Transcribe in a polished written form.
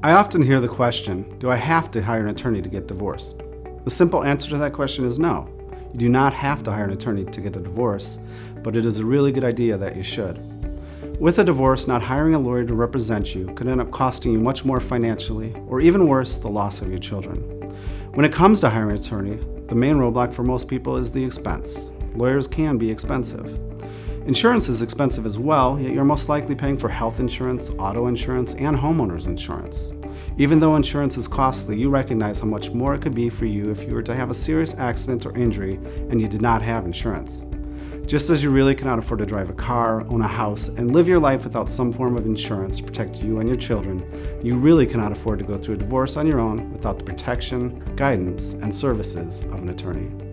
I often hear the question, do I have to hire an attorney to get divorced? The simple answer to that question is no. You do not have to hire an attorney to get a divorce, but it is a really good idea that you should. With a divorce, not hiring a lawyer to represent you could end up costing you much more financially, or even worse, the loss of your children. When it comes to hiring an attorney, the main roadblock for most people is the expense. Lawyers can be expensive. Insurance is expensive as well, yet you're most likely paying for health insurance, auto insurance, and homeowners insurance. Even though insurance is costly, you recognize how much more it could be for you if you were to have a serious accident or injury and you did not have insurance. Just as you really cannot afford to drive a car, own a house, and live your life without some form of insurance to protect you and your children, you really cannot afford to go through a divorce on your own without the protection, guidance, and services of an attorney.